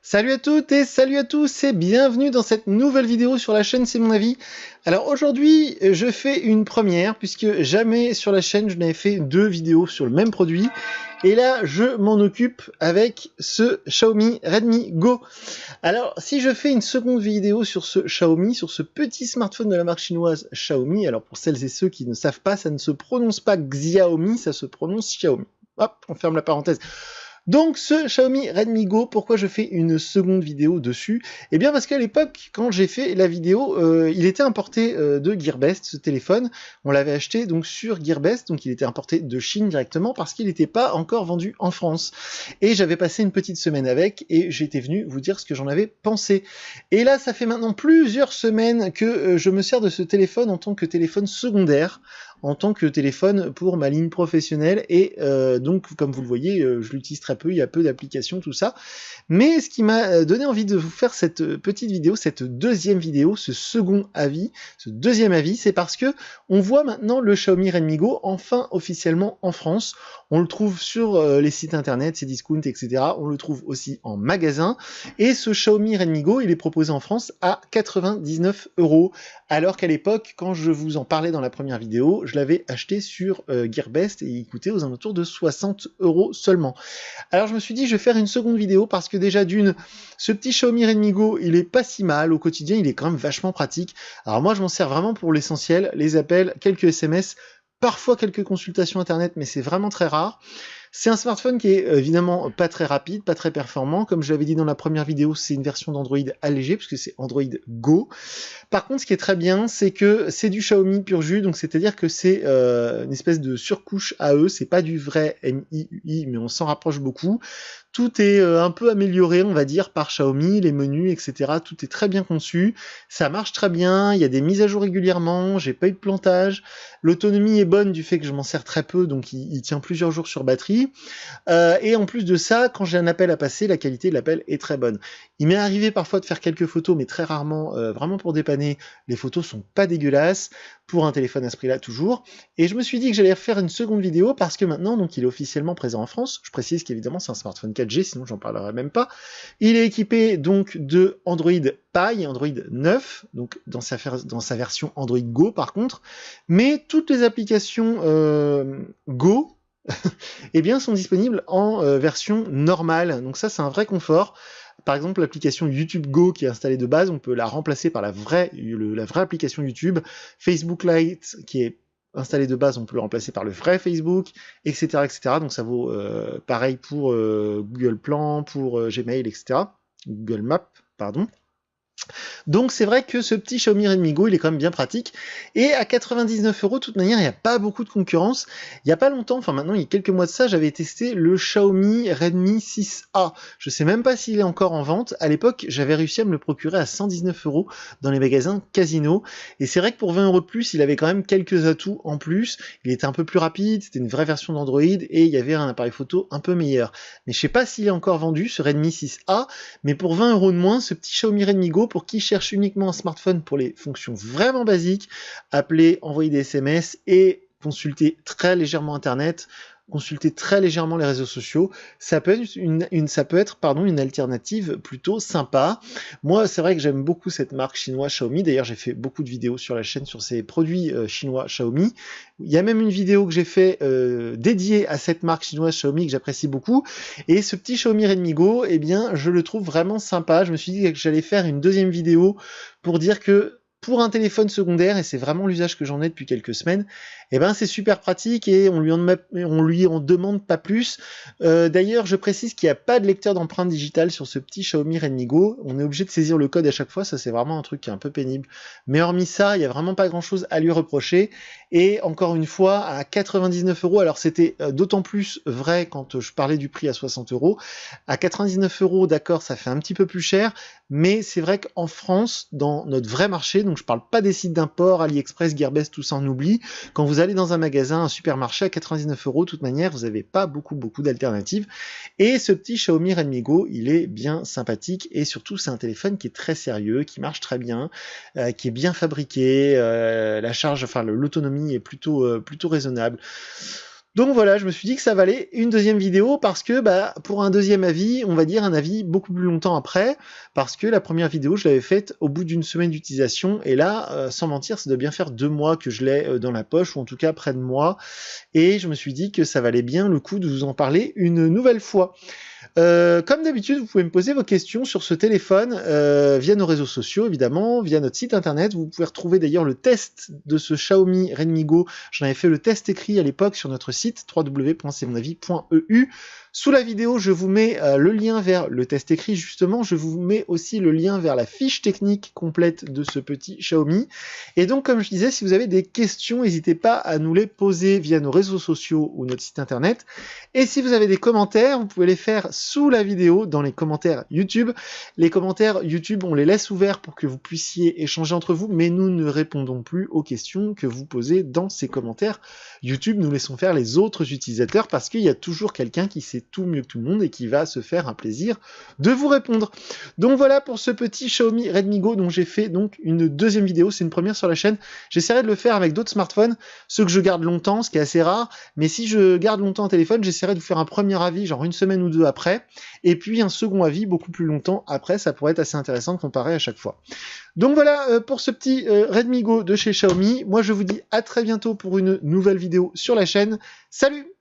Salut à toutes et salut à tous et bienvenue dans cette nouvelle vidéo sur la chaîne C'est mon avis. Alors aujourd'hui je fais une première puisque jamais sur la chaîne je n'avais fait deux vidéos sur le même produit. Et là je m'en occupe avec ce Xiaomi Redmi Go. Alors si je fais une seconde vidéo sur ce Xiaomi, sur ce petit smartphone de la marque chinoise Xiaomi, alors pour celles et ceux qui ne savent pas, ça ne se prononce pas Xiaomi, ça se prononce Xiaomi. Hop, on ferme la parenthèse. Donc ce Xiaomi Redmi Go, pourquoi je fais une seconde vidéo dessus? Eh bien parce qu'à l'époque, quand j'ai fait la vidéo, il était importé de Gearbest, ce téléphone. On l'avait acheté donc sur Gearbest, donc il était importé de Chine directement parce qu'il n'était pas encore vendu en France. Et j'avais passé une petite semaine avec et j'étais venu vous dire ce que j'en avais pensé. Et là, ça fait maintenant plusieurs semaines que je me sers de ce téléphone en tant que téléphone secondaire, en tant que téléphone pour ma ligne professionnelle et donc comme vous le voyez je l'utilise très peu, il y a peu d'applications, tout ça, mais ce qui m'a donné envie de vous faire cette petite vidéo, cette deuxième vidéo, ce second avis, ce deuxième avis, c'est parce que on voit maintenant le Xiaomi Redmi Go enfin officiellement en France. On le trouve sur les sites internet, Cdiscount, etc. On le trouve aussi en magasin et ce Xiaomi Redmi Go il est proposé en France à 99 €, alors qu'à l'époque quand je vous en parlais dans la première vidéo, je l'avais acheté sur Gearbest et il coûtait aux alentours de 60 € seulement. Alors je me suis dit je vais faire une seconde vidéo parce que déjà d'une, ce petit Xiaomi Redmi Go il est pas si mal, au quotidien il est quand même vachement pratique. Alors moi je m'en sers vraiment pour l'essentiel, les appels, quelques SMS, parfois quelques consultations internet mais c'est vraiment très rare. C'est un smartphone qui est évidemment pas très rapide, pas très performant. Comme je l'avais dit dans la première vidéo, c'est une version d'Android allégée puisque c'est Android Go. Par contre, ce qui est très bien, c'est que c'est du Xiaomi pur jus, donc c'est-à-dire que c'est une espèce de surcouche AE, c'est pas du vrai MIUI, mais on s'en rapproche beaucoup. Tout est un peu amélioré, on va dire, par Xiaomi, les menus, etc. Tout est très bien conçu, ça marche très bien, il y a des mises à jour régulièrement, j'ai pas eu de plantage, l'autonomie est bonne du fait que je m'en sers très peu, donc il tient plusieurs jours sur batterie. Et en plus de ça, quand j'ai un appel à passer, la qualité de l'appel est très bonne. Il m'est arrivé parfois de faire quelques photos, mais très rarement, vraiment pour dépanner. Les photos sont pas dégueulasses, pour un téléphone à ce prix-là toujours. Et je me suis dit que j'allais refaire une seconde vidéo parce que maintenant, donc, il est officiellement présent en France. Je précise qu'évidemment, c'est un smartphone 4G, sinon j'en parlerai même pas. Il est équipé donc de Android Pie, Android 9, donc dans sa version Android Go par contre. Mais toutes les applications Go, eh bien, sont disponibles en version normale. Donc ça, c'est un vrai confort. Par exemple, l'application YouTube Go qui est installée de base, on peut la remplacer par la vraie application YouTube. Facebook Lite qui est installée de base, on peut le remplacer par le vrai Facebook, etc., etc. Donc ça vaut pareil pour Google Plan, pour Gmail, etc. Google Maps, pardon. Donc c'est vrai que ce petit Xiaomi Redmi Go, il est quand même bien pratique. Et à 99 €, de toute manière, il n'y a pas beaucoup de concurrence. Il n'y a pas longtemps, enfin maintenant, il y a quelques mois de ça, j'avais testé le Xiaomi Redmi 6A. Je sais même pas s'il est encore en vente. À l'époque, j'avais réussi à me le procurer à 119 € dans les magasins Casino. Et c'est vrai que pour 20 € de plus, il avait quand même quelques atouts en plus. Il était un peu plus rapide, c'était une vraie version d'Android et il y avait un appareil photo un peu meilleur. Mais je sais pas s'il est encore vendu, ce Redmi 6A. Mais pour 20 € de moins, ce petit Xiaomi Redmi Go, pour qui cherche uniquement un smartphone pour les fonctions vraiment basiques, appeler, envoyer des SMS et consulter très légèrement Internet, consulter très légèrement les réseaux sociaux, ça peut être une alternative plutôt sympa. Moi, c'est vrai que j'aime beaucoup cette marque chinoise Xiaomi. D'ailleurs, j'ai fait beaucoup de vidéos sur la chaîne sur ces produits chinois Xiaomi. Il y a même une vidéo que j'ai fait dédiée à cette marque chinoise Xiaomi que j'apprécie beaucoup. Et ce petit Xiaomi Redmi Go, eh bien, je le trouve vraiment sympa. Je me suis dit que j'allais faire une deuxième vidéo pour dire que pour un téléphone secondaire, et c'est vraiment l'usage que j'en ai depuis quelques semaines, eh ben c'est super pratique et on lui en demande pas plus. D'ailleurs, je précise qu'il n'y a pas de lecteur d'empreintes digitales sur ce petit Xiaomi Redmi Go. On est obligé de saisir le code à chaque fois, ça c'est vraiment un truc qui est un peu pénible. Mais hormis ça, il n'y a vraiment pas grand chose à lui reprocher. Et encore une fois, à 99 €, alors c'était d'autant plus vrai quand je parlais du prix à 60 €. À 99 €, d'accord, ça fait un petit peu plus cher, mais c'est vrai qu'en France, dans notre vrai marché, donc je parle pas des sites d'import, AliExpress, Gearbest, tout ça on oublie, quand vous allez dans un magasin, un supermarché à 99 €, de toute manière, vous n'avez pas beaucoup d'alternatives. Et ce petit Xiaomi Redmi Go, il est bien sympathique et surtout c'est un téléphone qui est très sérieux, qui marche très bien, qui est bien fabriqué, la charge, enfin l'autonomie est plutôt raisonnable. Donc voilà, je me suis dit que ça valait une deuxième vidéo parce que pour un deuxième avis, on va dire un avis beaucoup plus longtemps après, parce que la première vidéo, je l'avais faite au bout d'une semaine d'utilisation, et là, sans mentir, ça doit bien faire 2 mois que je l'ai dans la poche, ou en tout cas près de moi, et je me suis dit que ça valait bien le coup de vous en parler une nouvelle fois. Comme d'habitude, vous pouvez me poser vos questions sur ce téléphone via nos réseaux sociaux, évidemment, via notre site internet. Vous pouvez retrouver d'ailleurs le test de ce Xiaomi Redmi Go. J'en avais fait le test écrit à l'époque sur notre site www.cmonavie.eu. Sous la vidéo, je vous mets le lien vers le test écrit, justement. Je vous mets aussi le lien vers la fiche technique complète de ce petit Xiaomi. Et donc, comme je disais, si vous avez des questions, n'hésitez pas à nous les poser via nos réseaux sociaux ou notre site internet. Et si vous avez des commentaires, vous pouvez les faire sous la vidéo, dans les commentaires YouTube. Les commentaires YouTube, on les laisse ouverts pour que vous puissiez échanger entre vous, mais nous ne répondons plus aux questions que vous posez dans ces commentaires YouTube. Nous laissons faire les autres utilisateurs parce qu'il y a toujours quelqu'un qui sait tout mieux que tout le monde et qui va se faire un plaisir de vous répondre. Donc voilà pour ce petit Xiaomi Redmi Go dont j'ai fait donc une deuxième vidéo. C'est une première sur la chaîne. J'essaierai de le faire avec d'autres smartphones, ceux que je garde longtemps, ce qui est assez rare. Mais si je garde longtemps un téléphone, j'essaierai de vous faire un premier avis, genre une semaine ou deux après, et puis un second avis beaucoup plus longtemps après. Ça pourrait être assez intéressant de comparer à chaque fois. Donc voilà pour ce petit Redmi Go de chez Xiaomi. Moi je vous dis à très bientôt pour une nouvelle vidéo sur la chaîne. Salut!